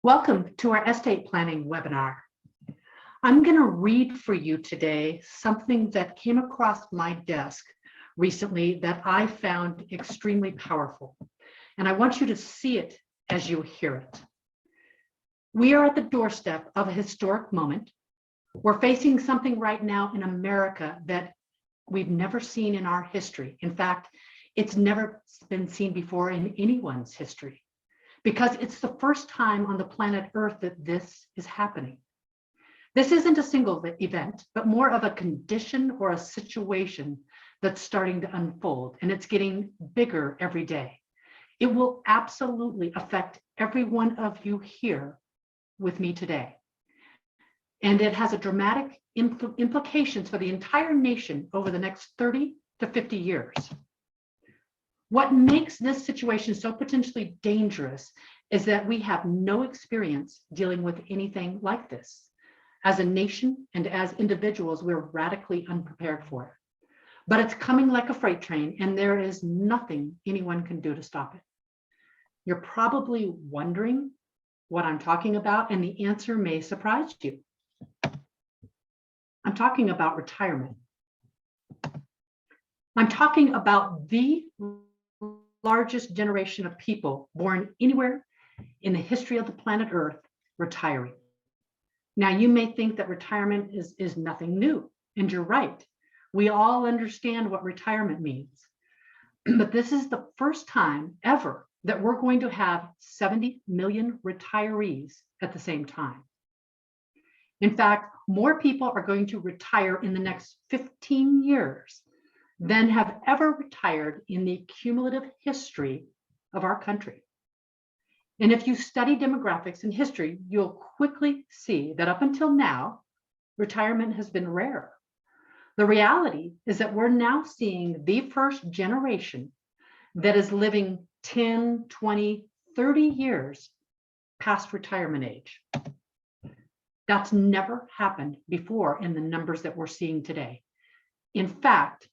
Welcome to our estate planning webinar. I'm going to read for you today something that came across my desk recently that I found extremely powerful. And I want you to see it as you hear it. We are at the doorstep of a historic moment. We're facing something right now in America that we've never seen in our history. In fact, it's never been seen before in anyone's history, because it's the first time on the planet Earth that this is happening. This isn't a single event, but more of a condition or a situation that's starting to unfold, and it's getting bigger every day. It will absolutely affect every one of you here with me today. And it has a dramatic implications for the entire nation over the next 30 to 50 years. What makes this situation so potentially dangerous is that we have no experience dealing with anything like this. As a nation and as individuals, we're radically unprepared for it. But it's coming like a freight train, and there is nothing anyone can do to stop it. You're probably wondering what I'm talking about, and the answer may surprise you. I'm talking about retirement. I'm talking about the largest generation of people born anywhere in the history of the planet Earth retiring. Now, you may think that retirement is nothing new, and you're right. We all understand what retirement means. But this is the first time ever that we're going to have 70 million retirees at the same time. In fact, more people are going to retire in the next 15 years than have ever retired in the cumulative history of our country. And if you study demographics and history, you'll quickly see that up until now, retirement has been rare. The reality is that we're now seeing the first generation that is living 10, 20, 30 years past retirement age. That's never happened before in the numbers that we're seeing today. In fact,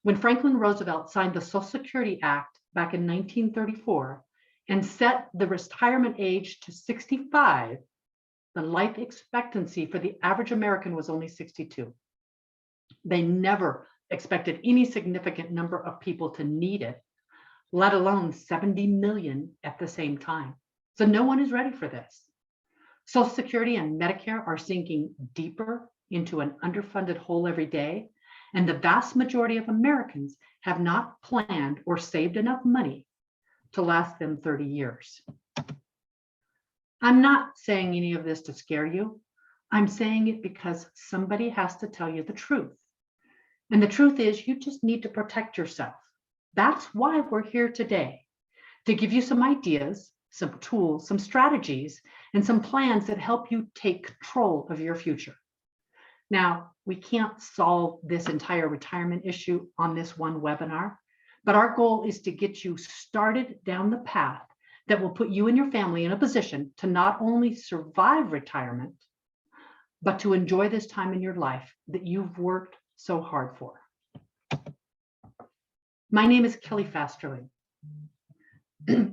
when Franklin Roosevelt signed the Social Security Act back in 1934 and set the retirement age to 65, the life expectancy for the average American was only 62. They never expected any significant number of people to need it, let alone 70 million at the same time. So no one is ready for this. Social Security and Medicare are sinking deeper into an underfunded hole every day, and the vast majority of Americans have not planned or saved enough money to last them 30 years. I'm not saying any of this to scare you. I'm saying it because somebody has to tell you the truth. And the truth is, you just need to protect yourself. That's why we're here today, to give you some ideas, some tools, some strategies, and some plans that help you take control of your future. Now, we can't solve this entire retirement issue on this one webinar, but our goal is to get you started down the path that will put you and your family in a position to not only survive retirement, but to enjoy this time in your life that you've worked so hard for. My name is Kelly Fasterling.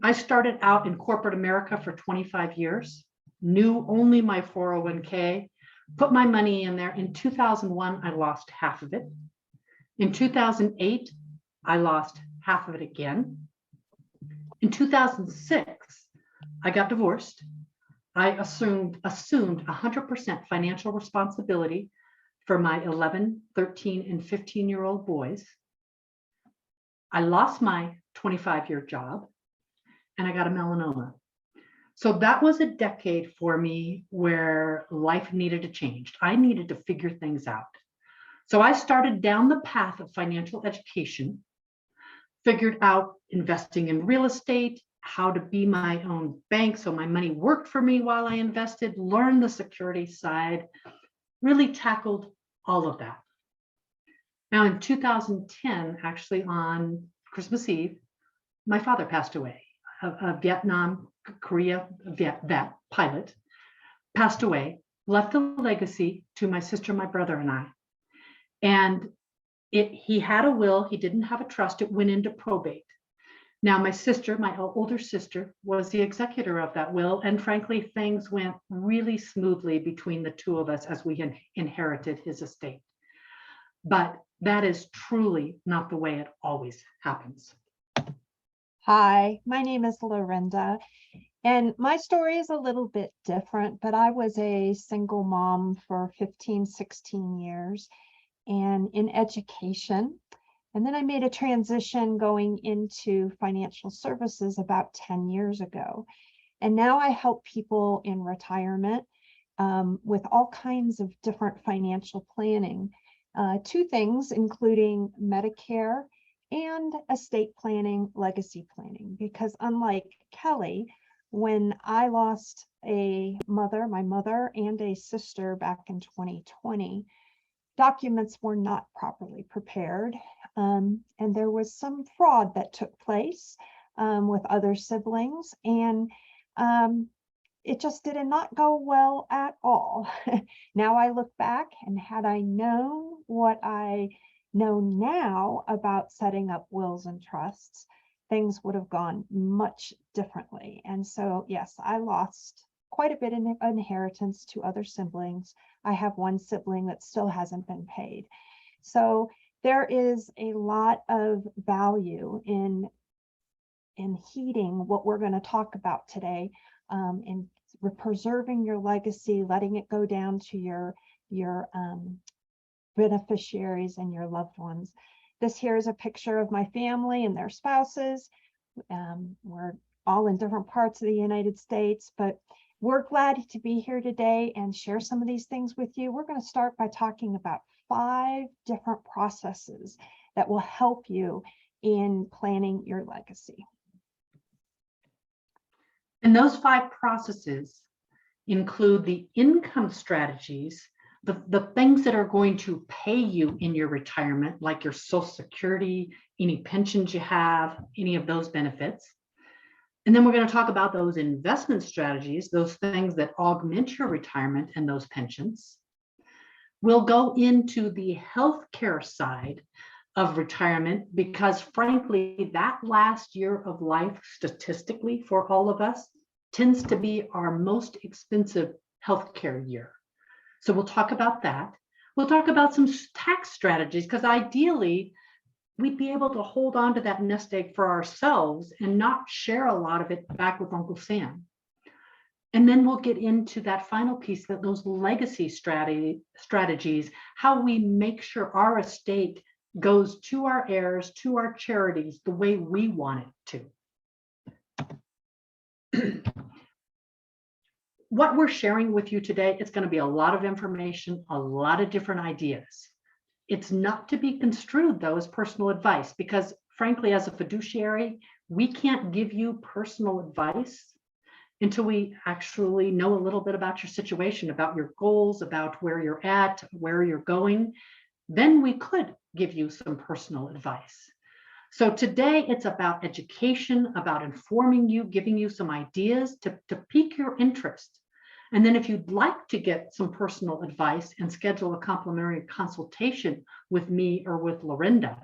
I started out in corporate America for 25 years, knew only my 401k, put my money in there. In 2001, I lost half of it. In 2008, I lost half of it again. In 2006, I got divorced. I assumed 100% financial responsibility for my 11, 13, and 15-year-old boys. I lost my 25-year job, and I got a melanoma. So that was a decade for me where life needed to change. I needed to figure things out. So I started down the path of financial education, figured out investing in real estate, how to be my own bank so my money worked for me while I invested, learned the security side, really tackled all of that. Now in 2010, actually on Christmas Eve, my father passed away. A Vietnam, Korea vet pilot, passed away, left a legacy to my sister, my brother, and I. And he had a will, he didn't have a trust, it went into probate. Now, my sister, my older sister, was the executor of that will, and frankly, things went really smoothly between the two of us as we inherited his estate. But that is truly not the way it always happens. Hi, my name is Lorinda, and my story is a little bit different, but I was a single mom for 15, 16 years and in education. And then I made a transition going into financial services about 10 years ago. And now I help people in retirement with all kinds of different financial planning. Two things, including Medicare and estate planning, legacy planning, because unlike Kelly, when I lost my mother and a sister back in 2020, documents were not properly prepared. And there was some fraud that took place with other siblings. And it just did not go well at all. Now I look back, and had I known what I know now about setting up wills and trusts, things would have gone much differently. And so, yes, I lost quite a bit in inheritance to other siblings. I have one sibling that still hasn't been paid. So there is a lot of value in heeding what we're going to talk about today, and preserving your legacy, letting it go down to your beneficiaries and your loved ones. This here is a picture of my family and their spouses. We're all in different parts of the United States, but we're glad to be here today and share some of these things with you. We're going to start by talking about 5 different processes that will help you in planning your legacy. And those 5 processes include the income strategies, the things that are going to pay you in your retirement, like your Social Security, any pensions you have, any of those benefits. And then we're going to talk about those investment strategies, those things that augment your retirement and those pensions. We'll go into the healthcare side of retirement because, frankly, that last year of life, statistically for all of us, tends to be our most expensive healthcare year. So we'll talk about that. We'll talk about some tax strategies because ideally, we'd be able to hold on to that nest egg for ourselves and not share a lot of it back with Uncle Sam. And then we'll get into that final piece, that those legacy strategies, how we make sure our estate goes to our heirs, to our charities, the way we want it to. What we're sharing with you today, it's going to be a lot of information, a lot of different ideas. It's not to be construed, though, as personal advice, because frankly, as a fiduciary, we can't give you personal advice until we actually know a little bit about your situation, about your goals, about where you're at, where you're going. Then we could give you some personal advice. So today it's about education, about informing you, giving you some ideas to pique your interest. And then if you'd like to get some personal advice and schedule a complimentary consultation with me or with Lorinda,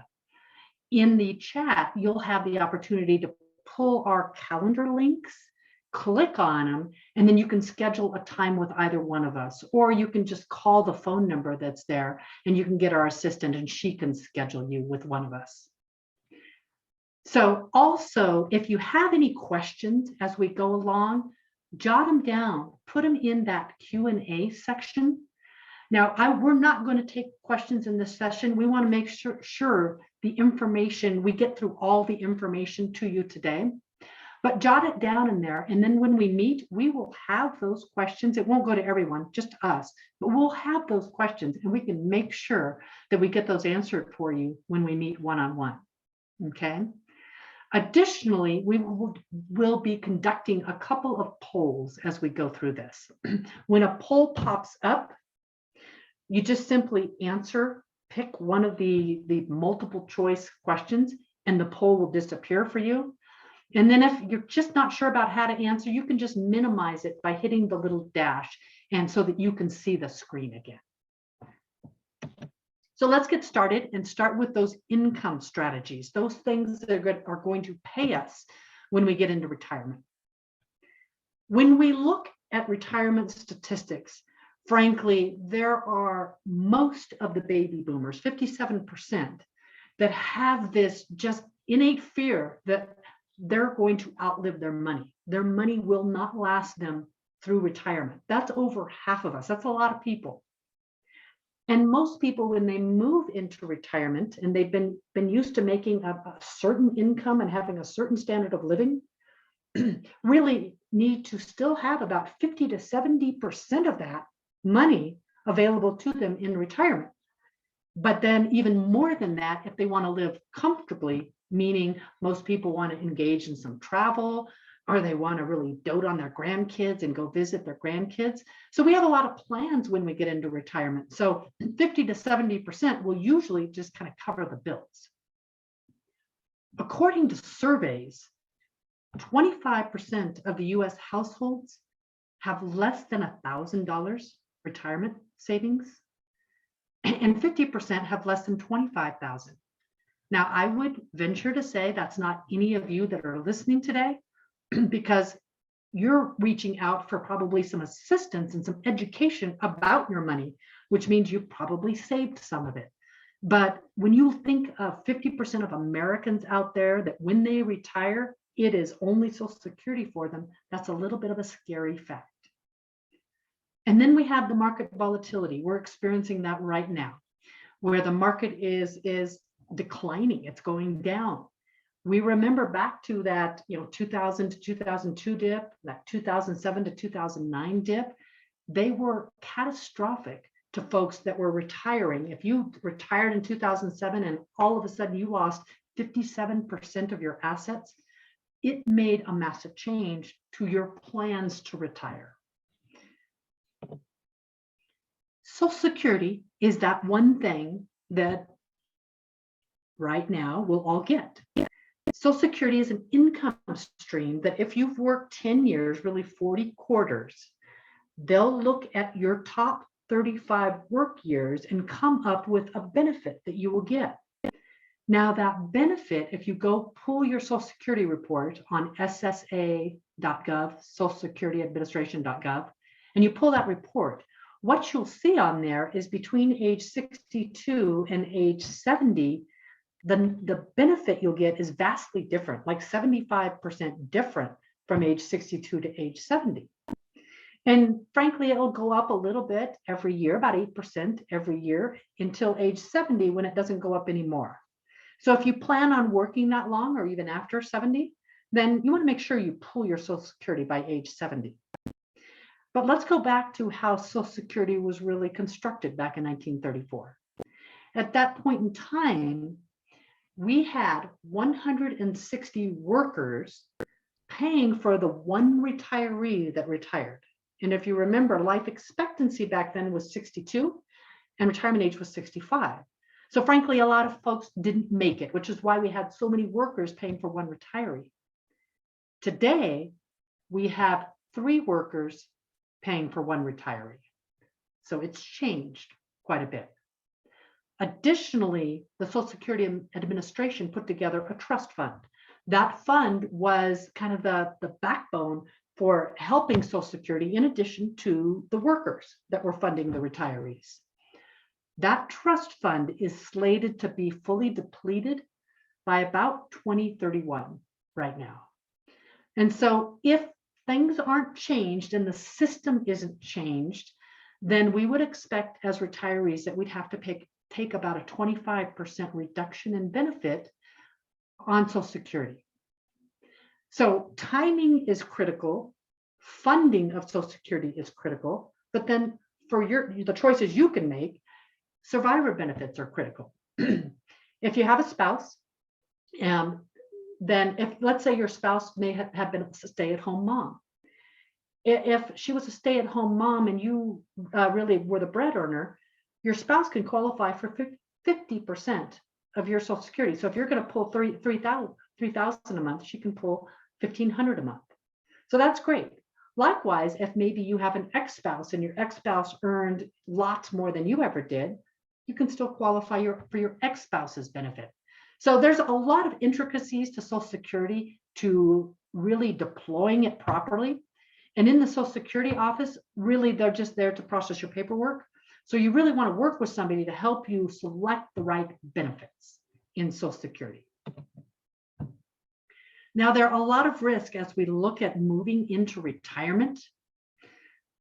in the chat, you'll have the opportunity to pull our calendar links, click on them, and then you can schedule a time with either one of us, or you can just call the phone number that's there and you can get our assistant and she can schedule you with one of us. So also, if you have any questions as we go along, jot them down, put them in that Q&A section. Now, we're not going to take questions in this session. We want to make sure the information, we get through all the information to you today, but jot it down in there. And then when we meet, we will have those questions. It won't go to everyone, just us, but we'll have those questions and we can make sure that we get those answered for you when we meet one-on-one. Okay. Additionally, we will be conducting a couple of polls as we go through this. When a poll pops up, you just simply pick one of the multiple choice questions, and the poll will disappear for you. And then if you're just not sure about how to answer, you can just minimize it by hitting the little dash, and so that you can see the screen again. So let's get started and start with those income strategies, those things that are going to pay us when we get into retirement. When we look at retirement statistics, frankly, there are most of the baby boomers, 57%, that have this just innate fear that they're going to outlive their money. Their money will not last them through retirement. That's over half of us. That's a lot of people. And most people, when they move into retirement and they've been used to making a certain income and having a certain standard of living, really need to still have about 50 to 70% of that money available to them in retirement. But then even more than that, if they want to live comfortably, meaning most people want to engage in some travel, or they want to really dote on their grandkids and go visit their grandkids. So we have a lot of plans when we get into retirement. So 50 to 70% will usually just kind of cover the bills. According to surveys, 25% of the US households have less than $1,000 retirement savings, and 50% have less than $25,000. Now, I would venture to say that's not any of you that are listening today, because you're reaching out for probably some assistance and some education about your money, which means you probably saved some of it. But when you think of 50% of Americans out there that when they retire, it is only Social Security for them, that's a little bit of a scary fact. And then we have the market volatility. We're experiencing that right now, where the market is declining, it's going down. We remember back to that 2000 to 2002 dip, that 2007 to 2009 dip. They were catastrophic to folks that were retiring. If you retired in 2007 and all of a sudden you lost 57% of your assets, it made a massive change to your plans to retire. Social Security is that one thing that right now we'll all get. Social Security is an income stream that if you've worked 10 years, really 40 quarters, they'll look at your top 35 work years and come up with a benefit that you will get. Now that benefit, if you go pull your Social Security report on SSA.gov, Social Security Administration.gov, and you pull that report, what you'll see on there is between age 62 and age 70, the benefit you'll get is vastly different, like 75% different from age 62 to age 70. And frankly, it'll go up a little bit every year, about 8% every year until age 70 when it doesn't go up anymore. So if you plan on working that long or even after 70, then you want to make sure you pull your Social Security by age 70. But let's go back to how Social Security was really constructed back in 1934. At that point in time, we had 160 workers paying for the one retiree that retired. And if you remember, life expectancy back then was 62 and retirement age was 65. So frankly, a lot of folks didn't make it, which is why we had so many workers paying for one retiree. Today, we have 3 workers paying for one retiree. So it's changed quite a bit. Additionally, the Social Security Administration put together a trust fund. That fund was kind of the backbone for helping Social Security in addition to the workers that were funding the retirees. That trust fund is slated to be fully depleted by about 2031 right now. And so if things aren't changed and the system isn't changed, then we would expect as retirees that we'd have to take about a 25% reduction in benefit on Social Security. So timing is critical, funding of Social Security is critical, but then for the choices you can make, survivor benefits are critical. If you have a spouse, then if, let's say your spouse may have been a stay-at-home mom. If she was a stay-at-home mom and you really were the bread earner, your spouse can qualify for 50% of your Social Security. So if you're going to pull $3,000 a month, she can pull $1,500 a month. So that's great. Likewise, if maybe you have an ex-spouse and your ex-spouse earned lots more than you ever did, you can still qualify for your ex-spouse's benefit. So there's a lot of intricacies to Social Security to really deploying it properly. And in the Social Security office, really, they're just there to process your paperwork. So you really want to work with somebody to help you select the right benefits in Social Security. Now, there are a lot of risks as we look at moving into retirement.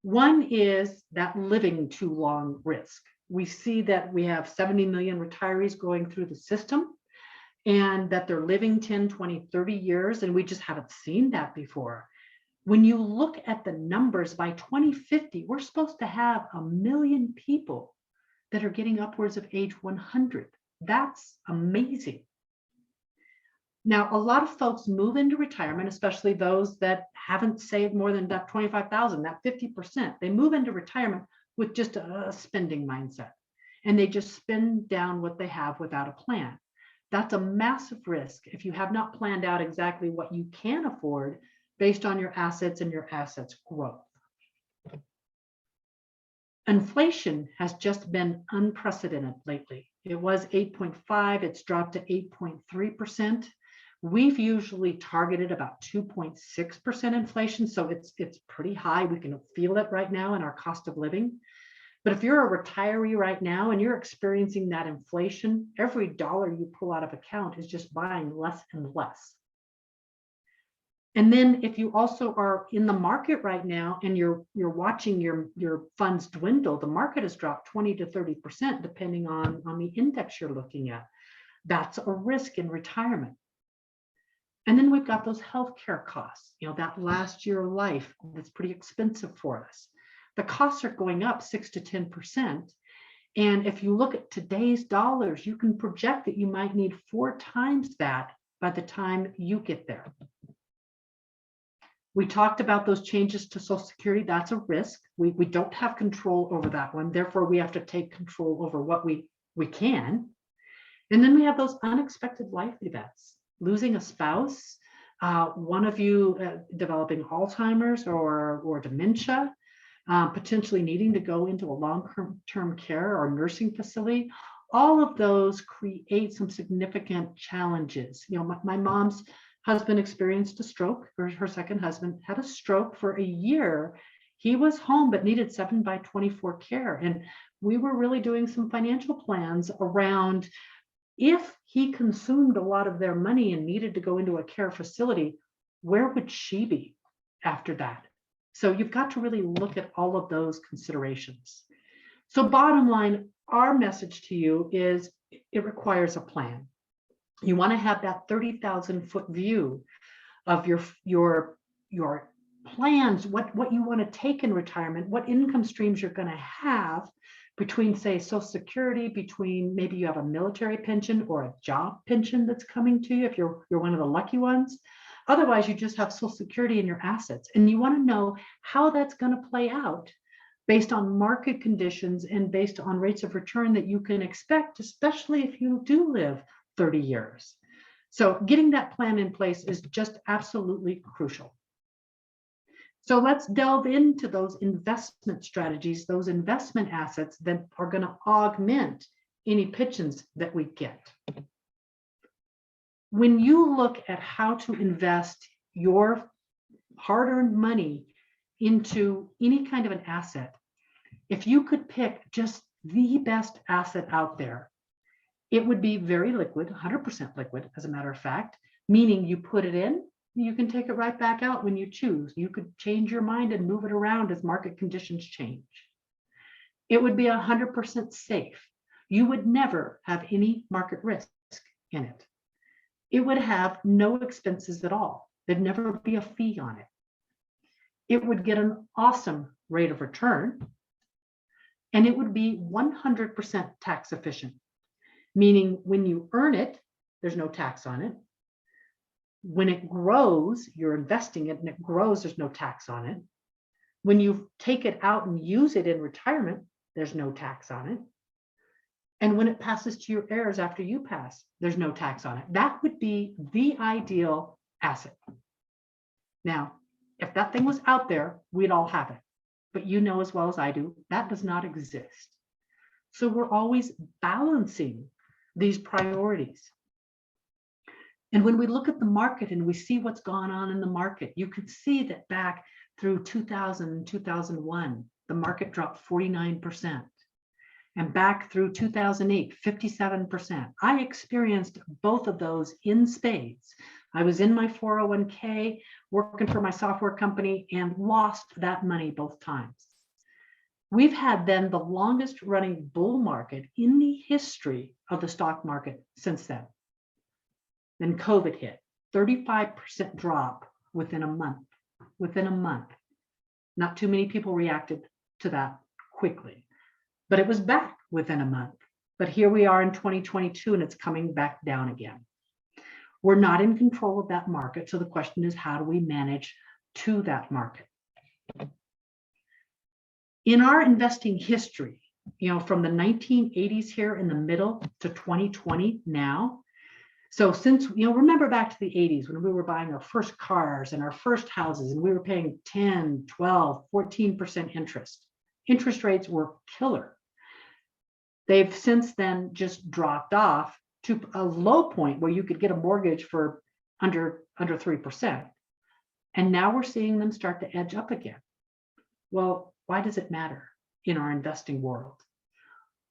One is that living too long risk. We see that we have 70 million retirees going through the system, and that they're living 10, 20, 30 years, and we just haven't seen that before. When you look at the numbers, by 2050, we're supposed to have 1 million people that are getting upwards of age 100. That's amazing. Now, a lot of folks move into retirement, especially those that haven't saved more than that 25,000, that 50%. They move into retirement with just a spending mindset, and they just spend down what they have without a plan. That's a massive risk if you have not planned out exactly what you can afford based on your assets and your assets growth. Inflation has just been unprecedented lately. It was 8.5, it's dropped to 8.3%. We've usually targeted about 2.6% inflation, so it's pretty high. We can feel it right now in our cost of living. But if you're a retiree right now and you're experiencing that inflation, every dollar you pull out of account is just buying less and less. And then if you also are in the market right now and you're watching your funds dwindle, the market has dropped 20 to 30% depending on the index you're looking at. That's a risk in retirement. And then we've got those healthcare costs, that last year of life that's pretty expensive for us. The costs are going up 6 to 10%. And if you look at today's dollars, you can project that you might need 4 times that by the time you get there. We talked about those changes to Social Security. That's a risk. We don't have control over that one. Therefore, we have to take control over what we can. And then we have those unexpected life events, losing a spouse, one of you developing Alzheimer's or dementia, potentially needing to go into a long-term care or nursing facility. All of those create some significant challenges. My mom's husband experienced a stroke, or her second husband had a stroke for a year. He was home, but needed 7x24 care. And we were really doing some financial plans around if he consumed a lot of their money and needed to go into a care facility, where would she be after that? So you've got to really look at all of those considerations. So bottom line, our message to you is it requires a plan. You want to have that 30,000-foot view of your plans, what you want to take in retirement, what income streams you're going to have between, say, Social Security, between maybe you have a military pension or a job pension that's coming to you if you're one of the lucky ones. Otherwise, you just have Social Security in your assets, and you want to know how that's going to play out based on market conditions and based on rates of return that you can expect, especially if you do live 30 years. So getting that plan in place is just absolutely crucial. So let's delve into those investment strategies, those investment assets that are going to augment any pensions that we get. When you look at how to invest your hard-earned money into any kind of an asset, if you could pick just the best asset out there, it would be very liquid, 100% liquid, as a matter of fact, meaning you put it in, you can take it right back out when you choose. You could change your mind and move it around as market conditions change. It would be 100% safe. You would never have any market risk in it. It would have no expenses at all. There'd never be a fee on it. It would get an awesome rate of return, and it would be 100% tax efficient. Meaning when you earn it, there's no tax on it. When it grows, you're investing it and it grows, there's no tax on it. When you take it out and use it in retirement, there's no tax on it. And when it passes to your heirs after you pass, there's no tax on it. That would be the ideal asset. Now, if that thing was out there, we'd all have it. But you know as well as I do, that does not exist. So we're always balancing these priorities. And when we look at the market and we see what's gone on in the market, you could see that back through 2000 and 2001, the market dropped 49%. And back through 2008, 57%. I experienced both of those in spades. I was in my 401k working for my software company and lost that money both times. We've had then the longest running bull market in the history of the stock market since then. Then COVID hit, 35% drop within a month. Within a month. Not too many people reacted to that quickly, but it was back within a month. But here we are in 2022 and it's coming back down again. We're not in control of that market. So the question is, how do we manage to that market? In our investing history, from the 1980s here in the middle to 2020 now. So since, remember back to the 80s when we were buying our first cars and our first houses and we were paying 10, 12, 14% interest. Interest rates were killer. They've since then just dropped off to a low point where you could get a mortgage for under 3%. And now we're seeing them start to edge up again. Well, why does it matter in our investing world?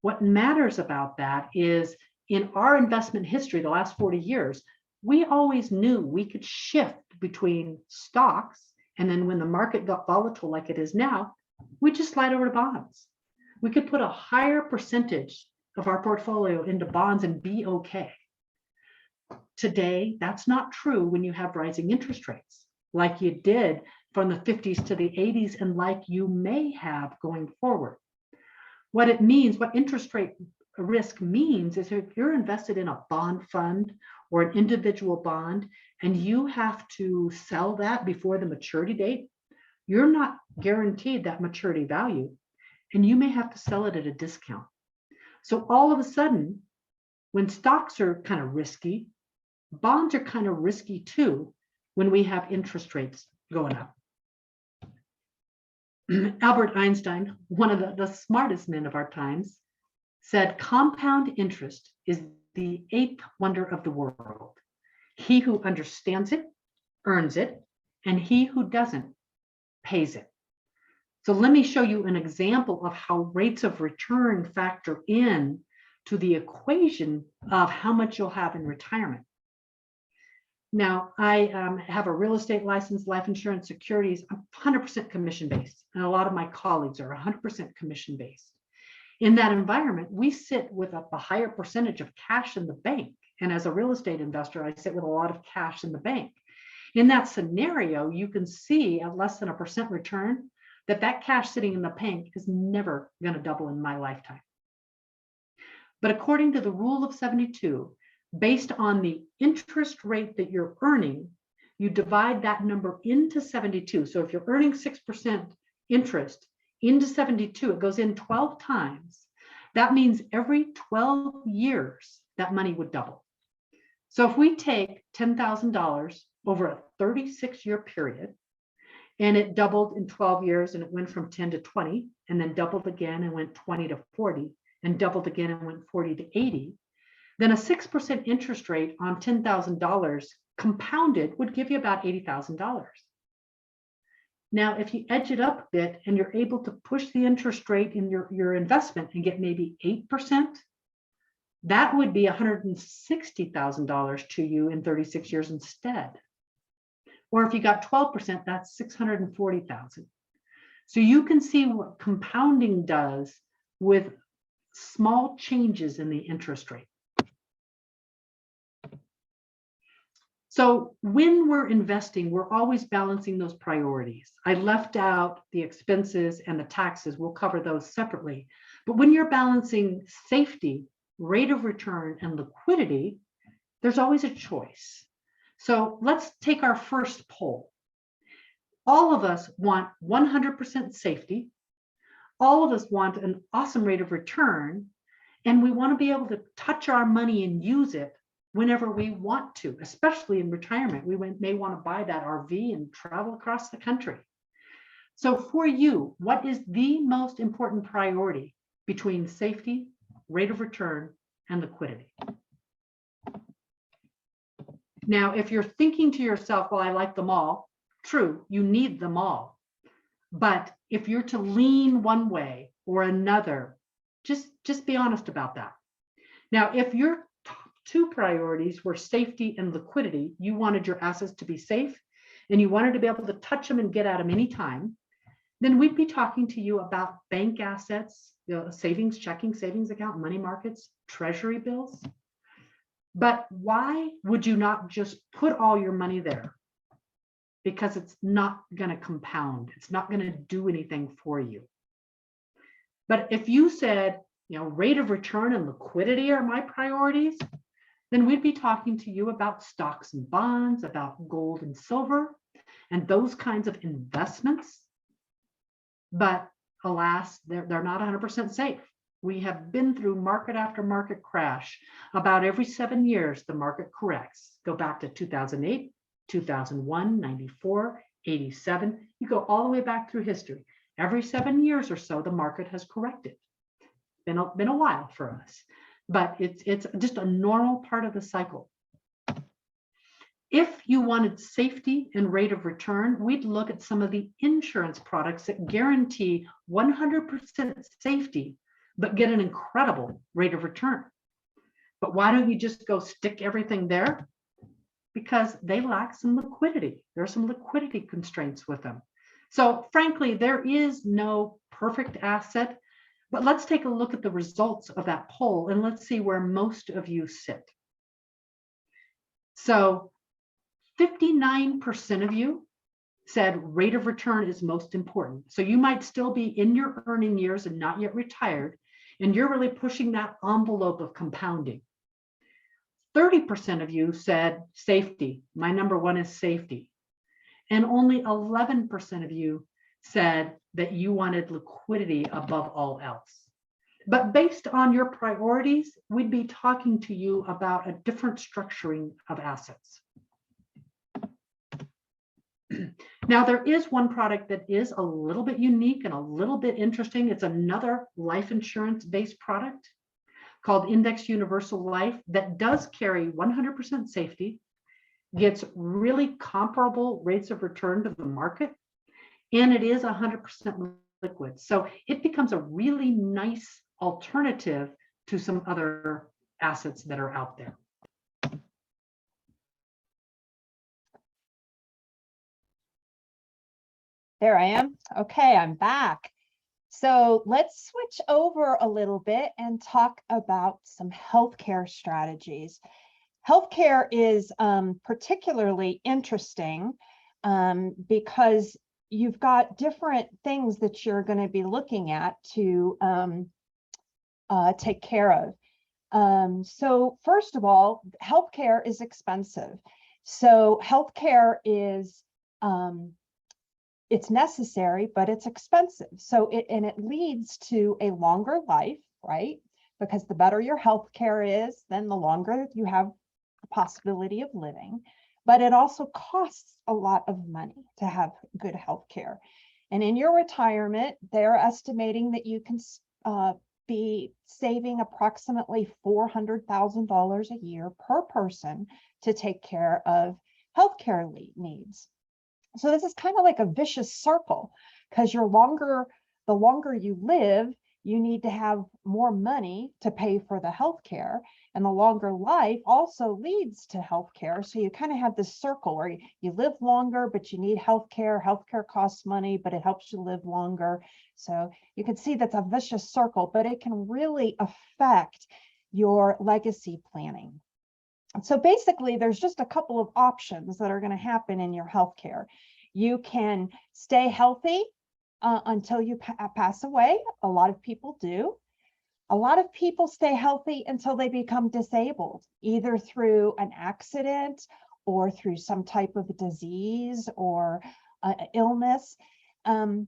What matters about that is in our investment history, the last 40 years, we always knew we could shift between stocks. And then when the market got volatile like it is now, we just slide over to bonds. We could put a higher percentage of our portfolio into bonds and be okay. Today, that's not true when you have rising interest rates, like you did from the 50s to the 80s, and like you may have going forward. What it means, what interest rate risk means is if you're invested in a bond fund or an individual bond and you have to sell that before the maturity date, you're not guaranteed that maturity value and you may have to sell it at a discount. So all of a sudden, when stocks are kind of risky, bonds are kind of risky too when we have interest rates going up. Albert Einstein, one of the smartest men of our times, said compound interest is the eighth wonder of the world. He who understands it earns it, and he who doesn't pays it. So let me show you an example of how rates of return factor in to the equation of how much you'll have in retirement. Now, I have a real estate license, life insurance, securities. I'm 100% commission-based, and a lot of my colleagues are 100% commission-based. In that environment, we sit with a higher percentage of cash in the bank. And as a real estate investor, I sit with a lot of cash in the bank. In that scenario, you can see at less than 1% return that cash sitting in the bank is never going to double in my lifetime. But according to the rule of 72, based on the interest rate that you're earning, you divide that number into 72. So if you're earning 6% interest into 72, it goes in 12 times. That means every 12 years, that money would double. So if we take $10,000 over a 36-year period, and it doubled in 12 years, and it went from 10 to 20, and then doubled again and went 20 to 40, and doubled again and went 40 to 80, then a 6% interest rate on $10,000 compounded would give you about $80,000. Now, if you edge it up a bit and you're able to push the interest rate in your investment and get maybe 8%, that would be $160,000 to you in 36 years instead. Or if you got 12%, that's $640,000. So you can see what compounding does with small changes in the interest rate. So when we're investing, we're always balancing those priorities. I left out the expenses and the taxes. We'll cover those separately. But when you're balancing safety, rate of return, and liquidity, there's always a choice. So let's take our first poll. All of us want 100% safety. All of us want an awesome rate of return. And we want to be able to touch our money and use it whenever we want to, especially in retirement. We may want to buy that RV and travel across the country. So for you, what is the most important priority between safety rate of return, and liquidity. Now, if you're thinking to yourself, well, I like them all, true, you need them all. But if you're to lean one way or another, just be honest about that. Now, if your top two priorities were safety and liquidity, you wanted your assets to be safe and you wanted to be able to touch them and get at them anytime, then we'd be talking to you about bank assets, savings, checking, savings account, money markets, treasury bills. But why would you not just put all your money there? Because it's not going to compound. It's not going to do anything for you. But if you said, rate of return and liquidity are my priorities, then we'd be talking to you about stocks and bonds, about gold and silver, and those kinds of investments. But alas, they're not 100% safe. We have been through market after market crash. About every 7 years, the market corrects. Go back to 2008, 2001, 94, 87. You go all the way back through history. Every 7 years or so, the market has corrected. Been a while for us, but it's just a normal part of the cycle. If you wanted safety and rate of return, we'd look at some of the insurance products that guarantee 100% safety, but get an incredible rate of return. But why don't you just go stick everything there? Because they lack some liquidity. There are some liquidity constraints with them. So frankly, there is no perfect asset, but let's take a look at the results of that poll and let's see where most of you sit. So 59% of you said rate of return is most important. So you might still be in your earning years and not yet retired, and you're really pushing that envelope of compounding. 30% of you said safety. My number one is safety. And only 11% of you said that you wanted liquidity above all else. But based on your priorities, we'd be talking to you about a different structuring of assets. Now, there is one product that is a little bit unique and a little bit interesting. It's another life insurance-based product called Index Universal Life that does carry 100% safety, gets really comparable rates of return to the market, and it is 100% liquid. So it becomes a really nice alternative to some other assets that are out there. There I am. Okay, I'm back. So let's switch over a little bit and talk about some healthcare strategies. Healthcare is particularly interesting because you've got different things that you're going to be looking at to take care of. So first of all, healthcare is expensive. So healthcare is it's necessary, but it's expensive. So it leads to a longer life, right? Because the better your healthcare is, then the longer you have the possibility of living. But it also costs a lot of money to have good healthcare. And in your retirement, they're estimating that you can be saving approximately $400,000 a year per person to take care of healthcare needs. So this is kind of like a vicious circle, because the longer you live, you need to have more money to pay for the healthcare, and the longer life also leads to healthcare. So you kind of have this circle where you live longer, but you need healthcare. Healthcare costs money, but it helps you live longer. So you can see that's a vicious circle, but it can really affect your legacy planning. So basically, there's just a couple of options that are going to happen in your healthcare. You can stay healthy until you pass away. A lot of people do. A lot of people stay healthy until they become disabled, either through an accident or through some type of disease or illness. And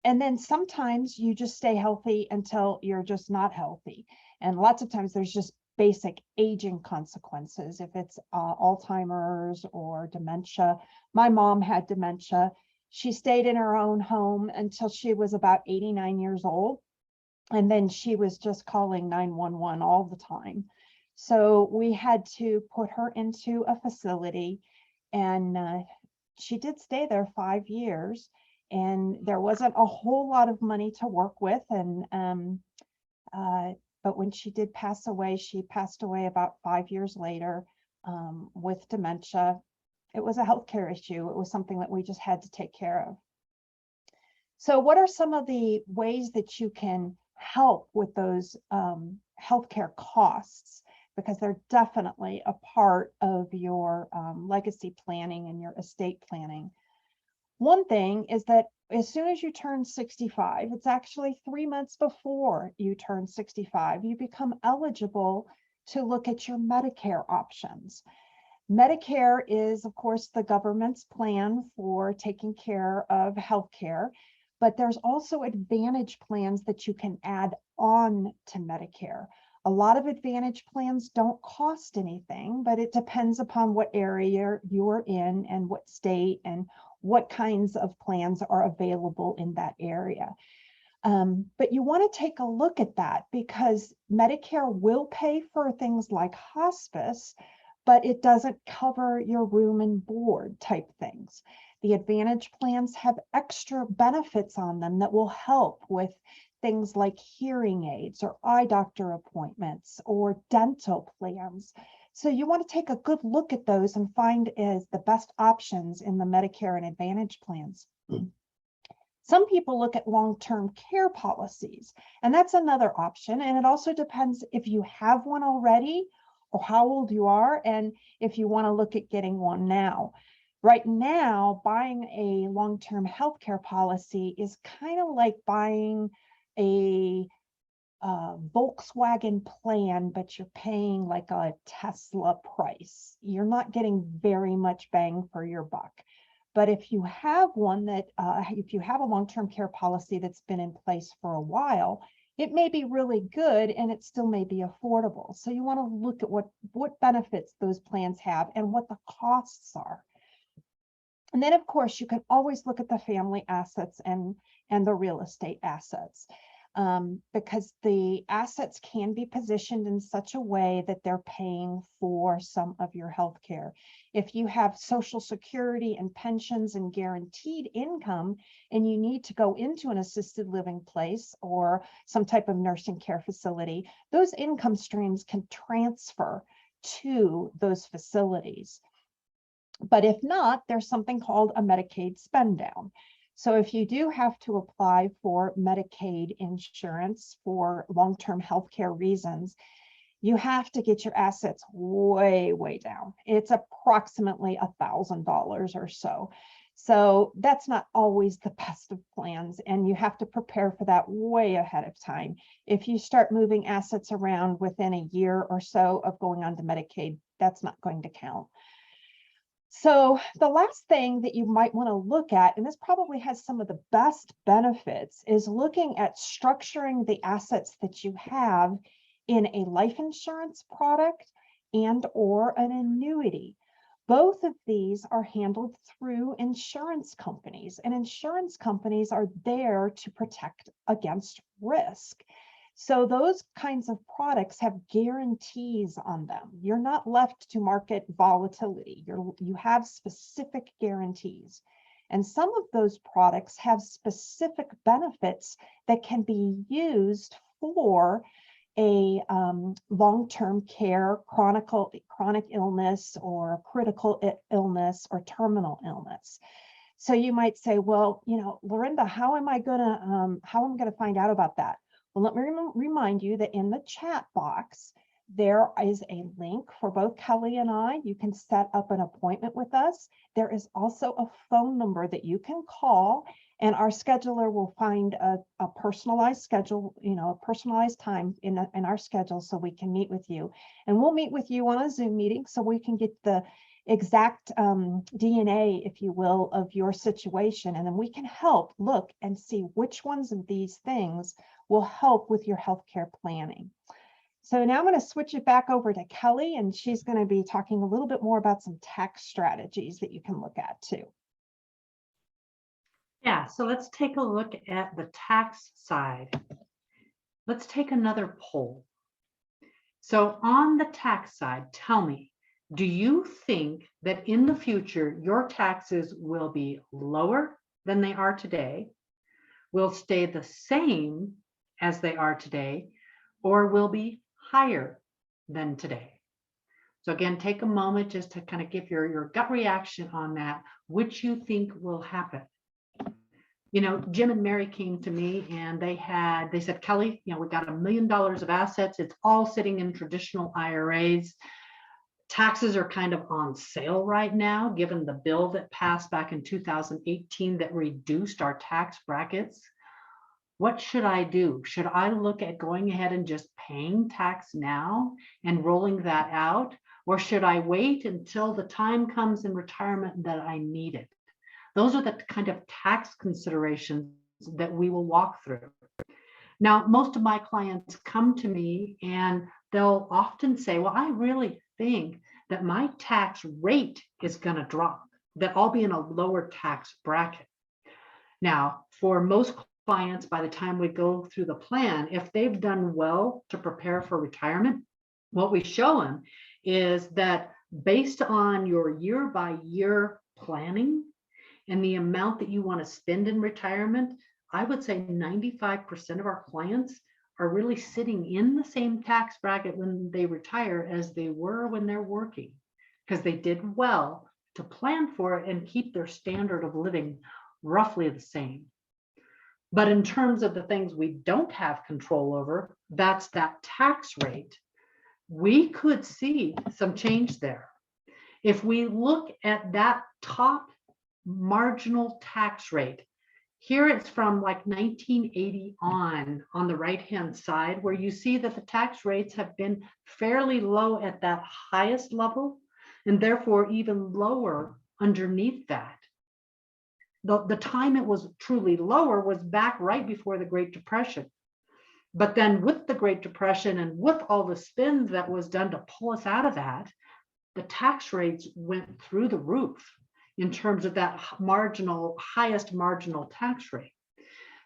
then sometimes you just stay healthy until you're just not healthy. And lots of times there's just basic aging consequences, if it's Alzheimer's or dementia. My mom had dementia. She stayed in her own home until she was about 89 years old. And then she was just calling 911 all the time. So we had to put her into a facility, and she did stay there 5 years, and there wasn't a whole lot of money to work with. And but when she did pass away, she passed away about 5 years later with dementia. It was a healthcare issue. It was something that we just had to take care of. So what are some of the ways that you can help with those healthcare costs? Because they're definitely a part of your legacy planning and your estate planning. One thing is that as soon as you turn 65, it's actually 3 months before you turn 65, you become eligible to look at your Medicare options. Medicare is, of course, the government's plan for taking care of healthcare, but there's also Advantage plans that you can add on to Medicare. A lot of Advantage plans don't cost anything, but it depends upon what area you're in and what state and what kinds of plans are available in that area. But you want to take a look at that, because Medicare will pay for things like hospice, but it doesn't cover your room and board type things. The Advantage plans have extra benefits on them that will help with things like hearing aids or eye doctor appointments or dental plans. So you want to take a good look at those and find is the best options in the Medicare and Advantage plans. Some people look at long-term care policies, and that's another option. And it also depends if you have one already or how old you are, and if you want to look at getting one now. Right now, buying a long-term healthcare policy is kind of like buying a Volkswagen plan, but you're paying like a Tesla price. You're not getting very much bang for your buck. But if you have one that, if you have a long-term care policy that's been in place for a while, it may be really good and it still may be affordable. So you want to look at what benefits those plans have and what the costs are. And then, of course, you can always look at the family assets and the real estate assets. Because the assets can be positioned in such a way that they're paying for some of your health care. If you have Social Security and pensions and guaranteed income, and you need to go into an assisted living place or some type of nursing care facility, those income streams can transfer to those facilities. But if not, there's something called a Medicaid spend down. So if you do have to apply for Medicaid insurance for long-term healthcare reasons, you have to get your assets way, way down. It's approximately $1,000 or so. So that's not always the best of plans, and you have to prepare for that way ahead of time. If you start moving assets around within a year or so of going on to Medicaid, that's not going to count. So the last thing that you might want to look at, and this probably has some of the best benefits, is looking at structuring the assets that you have in a life insurance product and or an annuity. Both of these are handled through insurance companies, and insurance companies are there to protect against risk. So those kinds of products have guarantees on them. You're not left to market volatility. You have specific guarantees. And some of those products have specific benefits that can be used for a long-term care, chronic illness, or critical illness, or terminal illness. So you might say, well, Lorinda, how am I gonna find out about that? Well, let me remind you that in the chat box, there is a link for both Kelly and I. You can set up an appointment with us. There is also a phone number that you can call, and our scheduler will find a personalized schedule, a personalized time in our schedule, so we can meet with you. And we'll meet with you on a Zoom meeting so we can get the exact DNA, if you will, of your situation. And then we can help look and see which ones of these things will help with your healthcare planning. So now I'm going to switch it back over to Kelly, and she's going to be talking a little bit more about some tax strategies that you can look at too. Yeah, so let's take a look at the tax side. Let's take another poll. So on the tax side, tell me, do you think that in the future your taxes will be lower than they are today, will stay the same as they are today, or will be higher than today? So again, take a moment just to kind of give your gut reaction on that, which you think will happen. You know, Jim and Mary came to me and they said, Kelly, you know, we got $1 million of assets. It's all sitting in traditional IRAs. Taxes are kind of on sale right now, given the bill that passed back in 2018 that reduced our tax brackets. What should I do? Should I look at going ahead and just paying tax now and rolling that out? Or should I wait until the time comes in retirement that I need it? Those are the kind of tax considerations that we will walk through. Now, most of my clients come to me and they'll often say, well, I really think that my tax rate is going to drop, that I'll be in a lower tax bracket. Now, for most clients, by the time we go through the plan, if they've done well to prepare for retirement, what we show them is that based on your year by year planning and the amount that you want to spend in retirement, I would say 95% of our clients are really sitting in the same tax bracket when they retire as they were when they're working, because they did well to plan for it and keep their standard of living roughly the same. But in terms of the things we don't have control over, that's that tax rate. We could see some change there. If we look at that top marginal tax rate, here it's from like 1980 on the right-hand side, where you see that the tax rates have been fairly low at that highest level, and therefore even lower underneath that. The time it was truly lower was back right before the Great Depression. But then with the Great Depression and with all the spend that was done to pull us out of that, the tax rates went through the roof in terms of that highest marginal tax rate.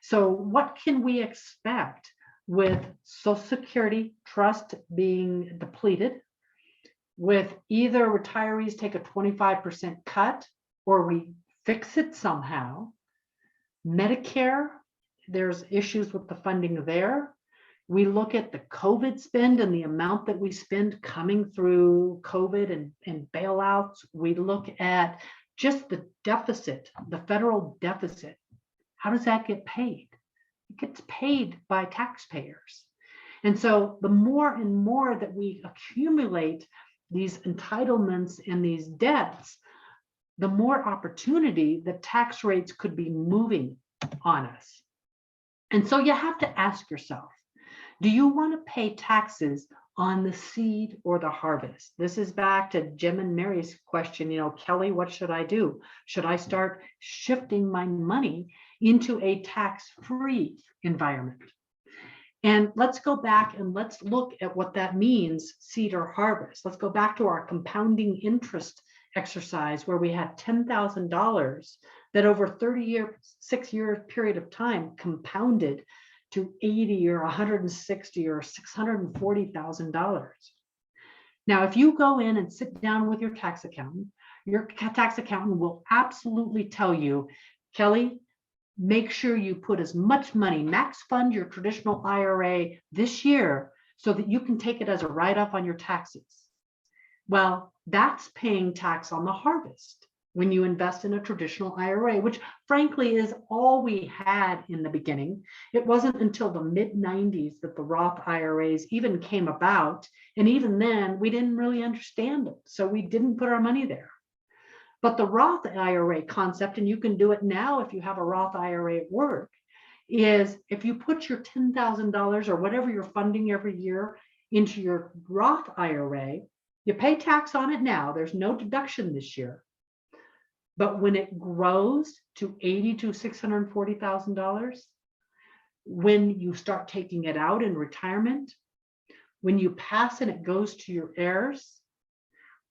So what can we expect with Social Security trust being depleted, with either retirees take a 25% cut or we fix it somehow? Medicare, there's issues with the funding there. We look at the COVID spend and the amount that we spend coming through COVID and bailouts. We look at just the deficit, the federal deficit. How does that get paid? It gets paid by taxpayers. And so the more and more that we accumulate these entitlements and these debts, the more opportunity the tax rates could be moving on us. And so you have to ask yourself, do you want to pay taxes on the seed or the harvest? This is back to Jim and Mary's question, you know, Kelly, what should I do? Should I start shifting my money into a tax-free environment? And let's go back and let's look at what that means, seed or harvest. Let's go back to our compounding interest exercise where we had $10,000 that over 6-year period of time compounded to $80 or $160 or $640,000. Now, if you go in and sit down with your tax accountant will absolutely tell you, Kelly, make sure you put as much money, max fund your traditional IRA this year so that you can take it as a write-off on your taxes. Well, that's paying tax on the harvest when you invest in a traditional IRA, which frankly is all we had in the beginning. It wasn't until the mid-90s that the Roth IRAs even came about. And even then, we didn't really understand it. So we didn't put our money there. But the Roth IRA concept, and you can do it now if you have a Roth IRA at work, is if you put your $10,000 or whatever you're funding every year into your Roth IRA, you pay tax on it now. There's no deduction this year. But when it grows to $80,000 to $640,000, when you start taking it out in retirement, when you pass and it goes to your heirs,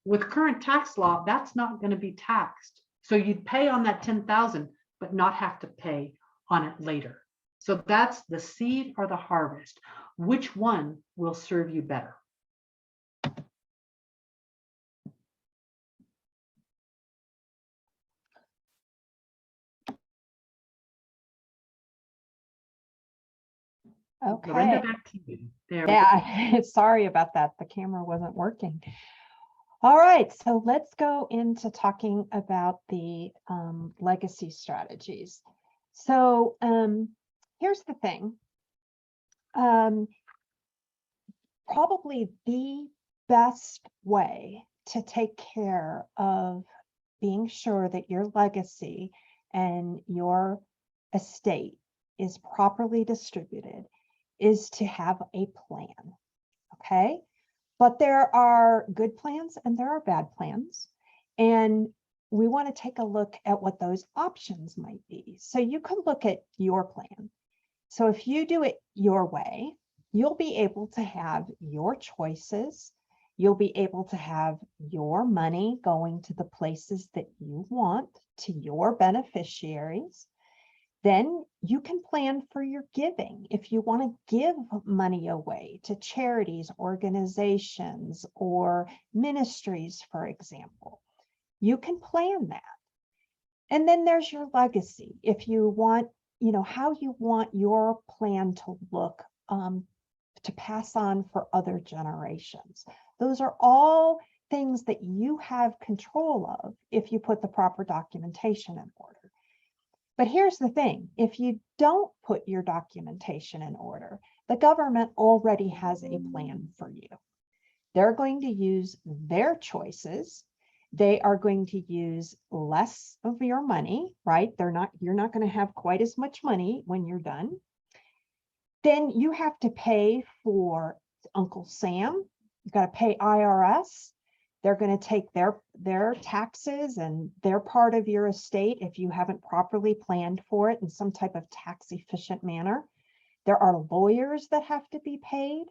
with current tax law, that's not going to be taxed. So you'd pay on that $10,000, but not have to pay on it later. So that's the seed or the harvest. Which one will serve you better? Lorinda, Okay. back to you. There we go. Yeah, sorry about that. The camera wasn't working. All right, so let's go into talking about the legacy strategies. So here's the thing. Probably the best way to take care of being sure that your legacy and your estate is properly distributed is to have a plan. Okay. But there are good plans and there are bad plans. And we want to take a look at what those options might be. So you can look at your plan. So if you do it your way, you'll be able to have your choices. You'll be able to have your money going to the places that you want, to your beneficiaries. Then you can plan for your giving. If you want to give money away to charities, organizations, or ministries, for example, you can plan that. And then there's your legacy. If you want, how you want your plan to look, to pass on for other generations. Those are all things that you have control of if you put the proper documentation in order. But here's the thing, if you don't put your documentation in order, the government already has a plan for you. They're going to use their choices. They are going to use less of your money, right? You're not going to have quite as much money when you're done. Then you have to pay for Uncle Sam. You've got to pay IRS. They're going to take their taxes and their part of your estate if you haven't properly planned for it in some type of tax efficient manner. There are lawyers that have to be paid.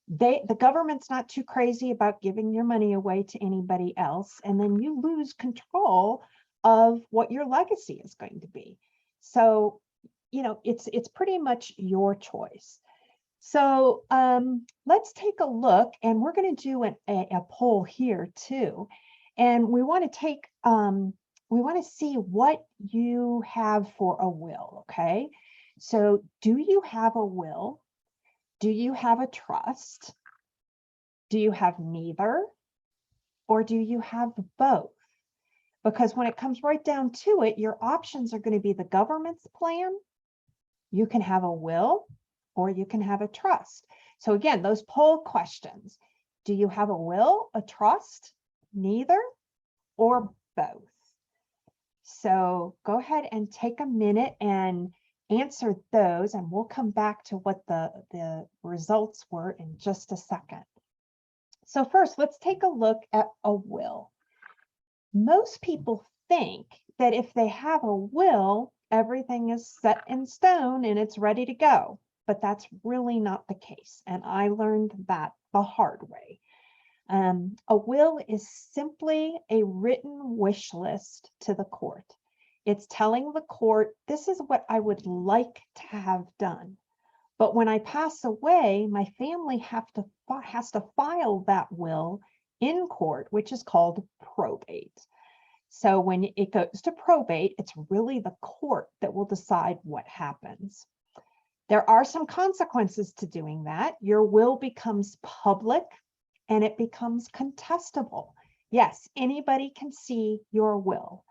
The government's not too crazy about giving your money away to anybody else. And then you lose control of what your legacy is going to be. So, it's pretty much your choice. So let's take a look, and we're going to do a poll here too. And we want to see what you have for a will, okay? So do you have a will? Do you have a trust? Do you have neither? Or do you have both? Because when it comes right down to it, your options are going to be the government's plan. You can have a will, or you can have a trust. So again, those poll questions, do you have a will, a trust, neither, or both? So go ahead and take a minute and answer those, and we'll come back to what the results were in just a second. So first, let's take a look at a will. Most people think that if they have a will, everything is set in stone and it's ready to go. But that's really not the case. And I learned that the hard way. A will is simply a written wish list to the court. It's telling the court, this is what I would like to have done. But when I pass away, my family has to file that will in court, which is called probate. So when it goes to probate, it's really the court that will decide what happens. There are some consequences to doing that. Your will becomes public and it becomes contestable. Yes, anybody can see your will.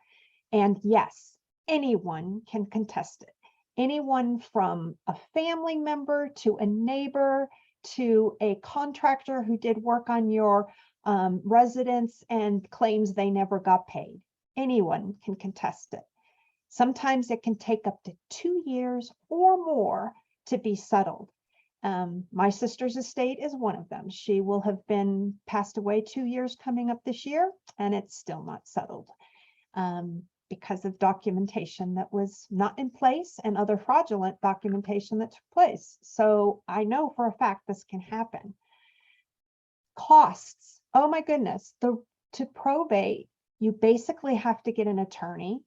And yes, anyone can contest it. Anyone from a family member to a neighbor to a contractor who did work on your residence and claims they never got paid. Anyone can contest it. Sometimes it can take up to 2 years or more to be settled. My sister's estate is one of them. She will have been passed away 2 years coming up this year, and it's still not settled because of documentation that was not in place and other fraudulent documentation that took place. So I know for a fact this can happen. Costs. Oh my goodness. To probate, you basically have to get an attorney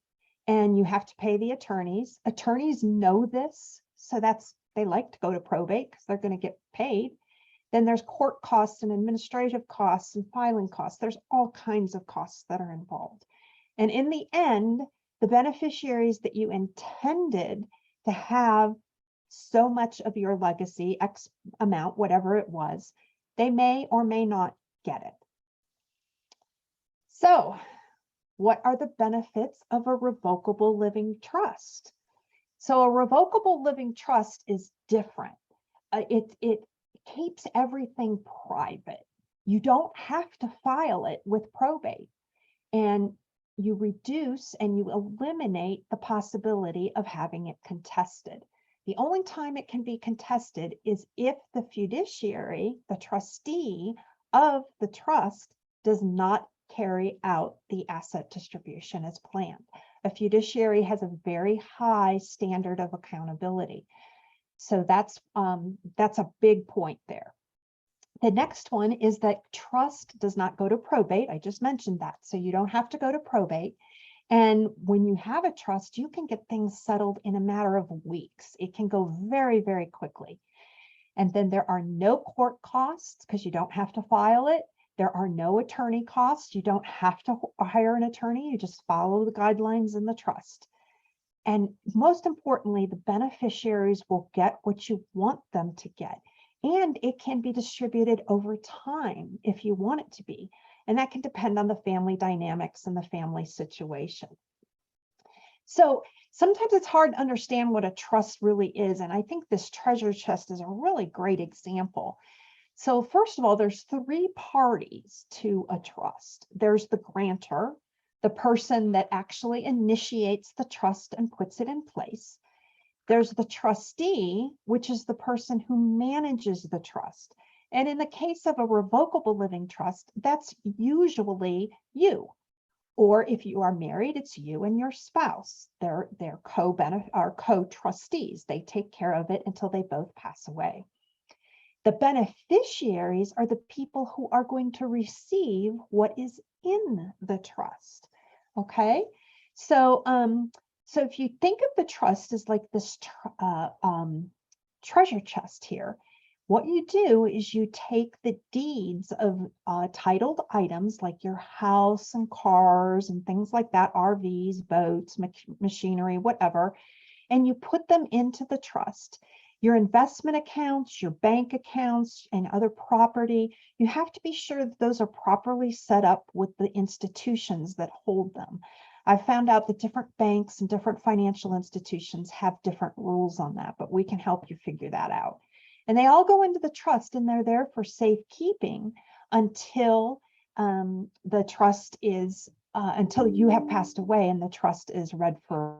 and you have to pay the attorneys. Attorneys know this. So they like to go to probate because they're going to get paid. Then there's court costs and administrative costs and filing costs. There's all kinds of costs that are involved. And in the end, the beneficiaries that you intended to have so much of your legacy, X amount, whatever it was, they may or may not get it. So, what are the benefits of a revocable living trust? So a revocable living trust is different. It keeps everything private. You don't have to file it with probate, and you reduce and you eliminate the possibility of having it contested. The only time it can be contested is if the fiduciary, the trustee of the trust, does not carry out the asset distribution as planned. A fiduciary has a very high standard of accountability. So that's a big point there. The next one is that trust does not go to probate. I just mentioned that. So you don't have to go to probate. And when you have a trust, you can get things settled in a matter of weeks. It can go very, very quickly. And then there are no court costs because you don't have to file it. There are no attorney costs. You don't have to hire an attorney. You just follow the guidelines in the trust. And most importantly, the beneficiaries will get what you want them to get. And it can be distributed over time if you want it to be. And that can depend on the family dynamics and the family situation. So sometimes it's hard to understand what a trust really is. And I think this treasure chest is a really great example. So first of all, there's three parties to a trust. There's the grantor, the person that actually initiates the trust and puts it in place. There's the trustee, which is the person who manages the trust. And in the case of a revocable living trust, that's usually you. Or if you are married, it's you and your spouse. They're co-trustees. They take care of it until they both pass away. The beneficiaries are the people who are going to receive what is in the trust. Okay, so if you think of the trust as like this treasure chest here, what you do is you take the deeds of titled items like your house and cars and things like that, RVs, boats, machinery, whatever, and you put them into the trust. Your investment accounts, your bank accounts, and other property, you have to be sure that those are properly set up with the institutions that hold them. I've found out that different banks and different financial institutions have different rules on that, but we can help you figure that out. And they all go into the trust, and they're there for safekeeping until the trust is, until you have passed away and the trust is read for.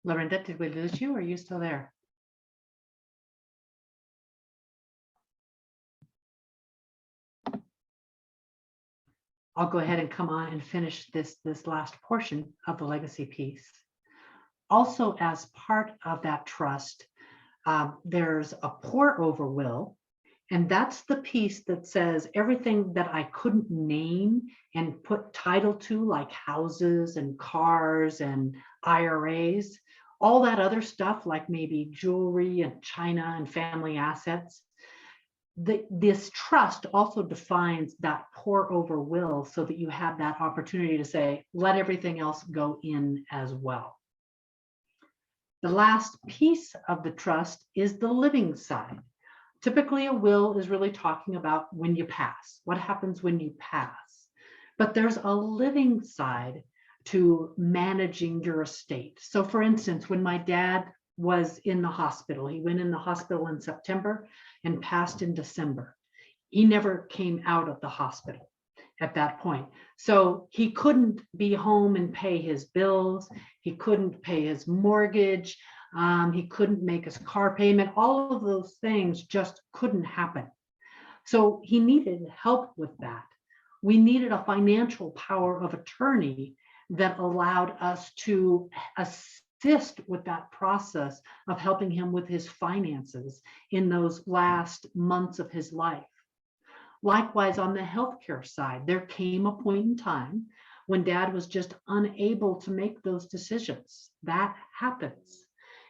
Lorinda, did we lose you? Or are you still there? I'll go ahead and come on and finish this last portion of the legacy piece. Also, as part of that trust, there's a pour over will. And that's the piece that says everything that I couldn't name and put title to, like houses and cars and IRAs, all that other stuff, like maybe jewelry and china and family assets. This trust also defines that pour over will so that you have that opportunity to say, let everything else go in as well. The last piece of the trust is the living side. Typically, a will is really talking about when you pass, what happens when you pass. But there's a living side to managing your estate. So for instance, when my dad was in the hospital, he went in the hospital in September and passed in December. He never came out of the hospital at that point. So he couldn't be home and pay his bills. He couldn't pay his mortgage. He couldn't make his car payment. All of those things just couldn't happen. So he needed help with that. We needed a financial power of attorney that allowed us to assist with that process of helping him with his finances in those last months of his life. Likewise, on the healthcare side, there came a point in time when dad was just unable to make those decisions. That happens.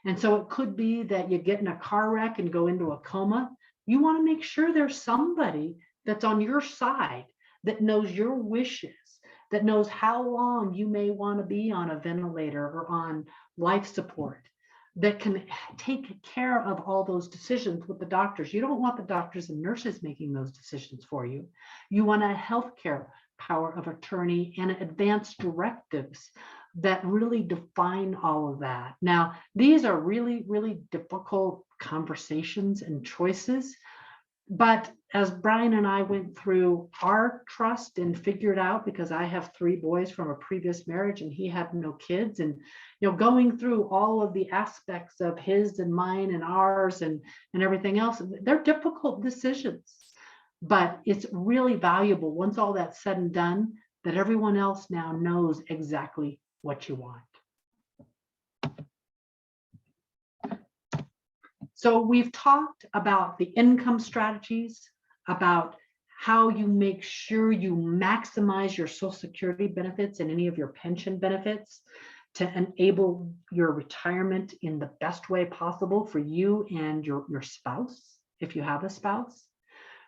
And so it could be that you get in a car wreck and go into a coma. You want to make sure there's somebody that's on your side, that knows your wishes, that knows how long you may want to be on a ventilator or on life support, that can take care of all those decisions with the doctors. You don't want the doctors and nurses making those decisions for you. You want a healthcare power of attorney and advanced directives that really define all of that. Now, these are really, really difficult conversations and choices. But as Brian and I went through our trust and figured out, because I have 3 boys from a previous marriage and he had no kids, and going through all of the aspects of his and mine and ours and everything else, they're difficult decisions. But it's really valuable once all that's said and done, that everyone else now knows exactly what you want. So we've talked about the income strategies, about how you make sure you maximize your Social Security benefits and any of your pension benefits to enable your retirement in the best way possible for you and your spouse, if you have a spouse.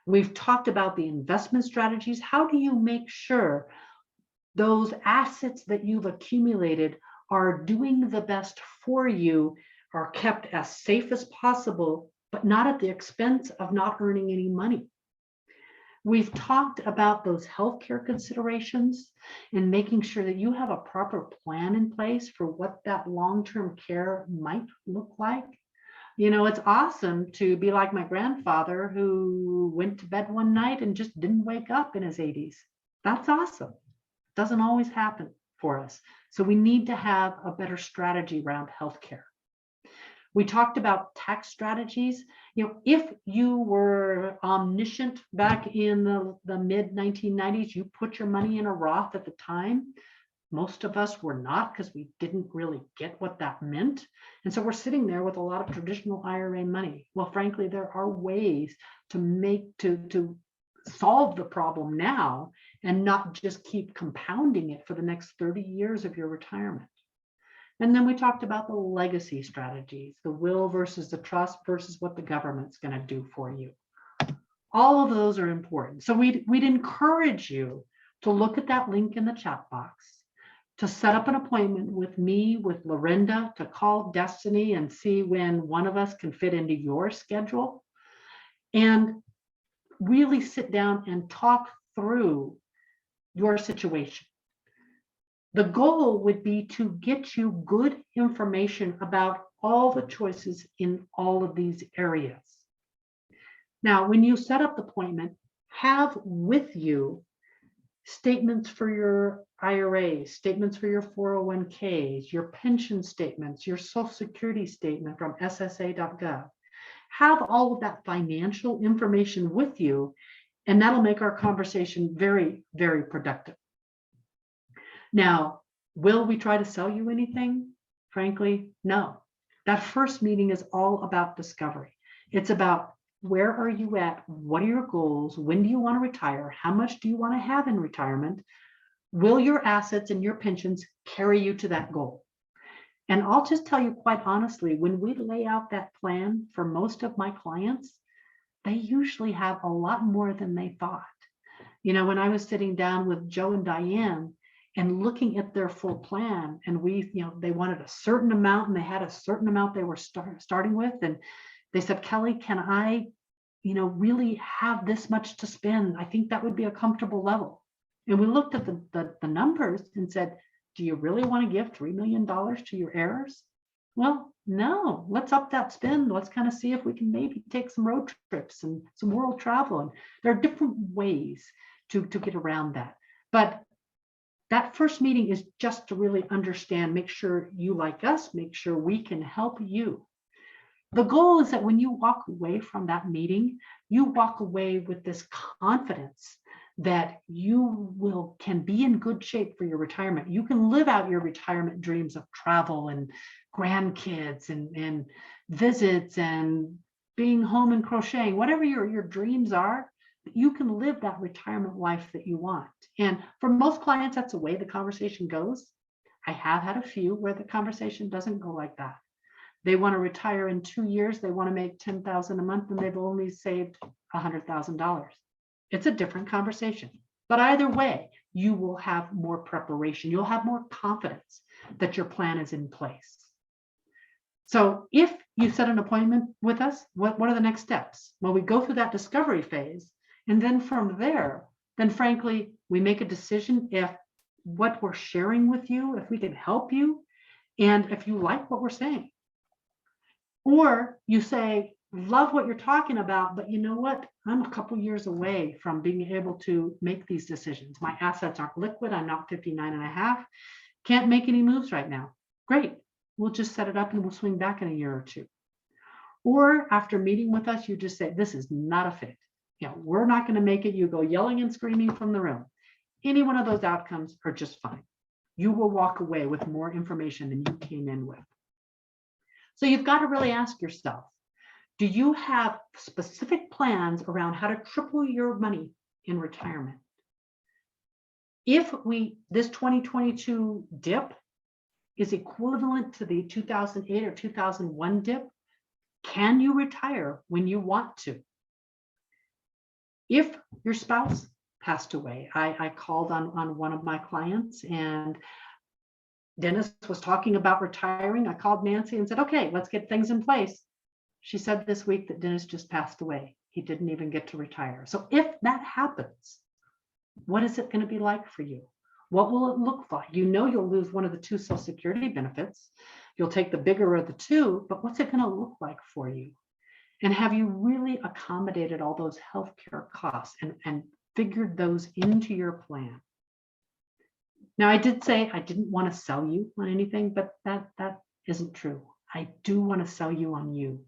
We've talked about the investment strategies. How do you make sure those assets that you've accumulated are doing the best for you, are kept as safe as possible, but not at the expense of not earning any money? We've talked about those healthcare considerations and making sure that you have a proper plan in place for what that long-term care might look like. It's awesome to be like my grandfather, who went to bed one night and just didn't wake up in his 80s. That's awesome. Doesn't always happen for us. So we need to have a better strategy around healthcare. We talked about tax strategies. If you were omniscient back in the mid 1990s, you put your money in a Roth at the time. Most of us were not, because we didn't really get what that meant. And so we're sitting there with a lot of traditional IRA money. Well, frankly, there are ways to solve the problem now and not just keep compounding it for the next 30 years of your retirement. And then we talked about the legacy strategies, the will versus the trust versus what the government's going to do for you. All of those are important. So we'd encourage you to look at that link in the chat box, to set up an appointment with me, with Lorinda, to call Destiny and see when one of us can fit into your schedule, and really sit down and talk through your situation. The goal would be to get you good information about all the choices in all of these areas. Now, when you set up the appointment, have with you statements for your IRAs, statements for your 401ks, your pension statements, your Social Security statement from ssa.gov. Have all of that financial information with you, and that'll make our conversation very, very productive. Now, will we try to sell you anything? Frankly, no. That first meeting is all about discovery. It's about, where are you at? What are your goals? When do you want to retire? How much do you want to have in retirement? Will your assets and your pensions carry you to that goal? And I'll just tell you quite honestly, when we lay out that plan for most of my clients, they usually have a lot more than they thought. When I was sitting down with Joe and Diane and looking at their full plan, and they wanted a certain amount, and they had a certain amount they were starting with, and they said, Kelly, can I, really have this much to spend? I think that would be a comfortable level. And we looked at the numbers and said, do you really want to give $3 million to your heirs? Well, no, let's up that spend. Let's kind of see if we can maybe take some road trips and some world travel. And there are different ways to get around that. But that first meeting is just to really understand, make sure you like us, make sure we can help you. The goal is that when you walk away from that meeting, you walk away with this confidence that you can be in good shape for your retirement. You can live out your retirement dreams of travel and grandkids and visits and being home and crocheting, whatever your dreams are. you can live that retirement life that you want. And for most clients, that's the way the conversation goes. I have had a few where the conversation doesn't go like that. They want to retire in 2 years. They want to make $10,000 a month and they've only saved $100,000. It's a different conversation. But either way, you will have more preparation. You'll have more confidence that your plan is in place. So if you set an appointment with us, what are the next steps? Well, we go through that discovery phase. And then from there, then frankly, we make a decision if what we're sharing with you, if we can help you, and if you like what we're saying. Or you say, love what you're talking about, but you know what? I'm a couple years away from being able to make these decisions. My assets aren't liquid. I'm not 59 and a half. Can't make any moves right now. Great. We'll just set it up and we'll swing back in a year or two. Or after meeting with us, you just say, this is not a fit. We're not going to make it. You go yelling and screaming from the room. Any one of those outcomes are just fine. You will walk away with more information than you came in with. So you've got to really ask yourself, do you have specific plans around how to triple your money in retirement? If this 2022 dip is equivalent to the 2008 or 2001 dip, can you retire when you want to? If your spouse passed away, I called on one of my clients and Dennis was talking about retiring. I called Nancy and said, okay, let's get things in place. She said this week that Dennis just passed away. He didn't even get to retire. So if that happens, what is it going to be like for you? What will it look like? You'll lose one of the 2 Social Security benefits. You'll take the bigger of the 2, but what's it going to look like for you? And have you really accommodated all those healthcare costs and figured those into your plan? Now, I did say I didn't want to sell you on anything, but that isn't true. I do want to sell you on you.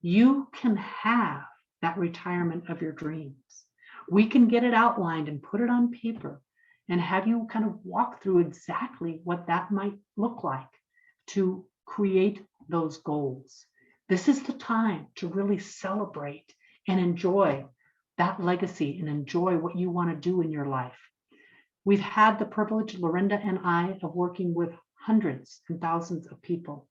You can have that retirement of your dreams. We can get it outlined and put it on paper and have you kind of walk through exactly what that might look like to create those goals. This is the time to really celebrate and enjoy that legacy and enjoy what you want to do in your life. We've had the privilege, Lorinda and I, of working with hundreds and thousands of people.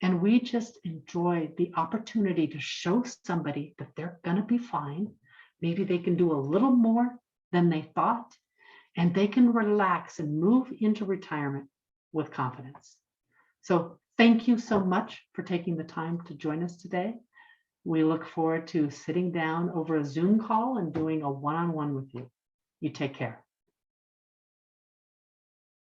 And we just enjoy the opportunity to show somebody that they're going to be fine. Maybe they can do a little more than they thought, and they can relax and move into retirement with confidence. So thank you so much for taking the time to join us today. We look forward to sitting down over a Zoom call and doing a one-on-one with you. You take care.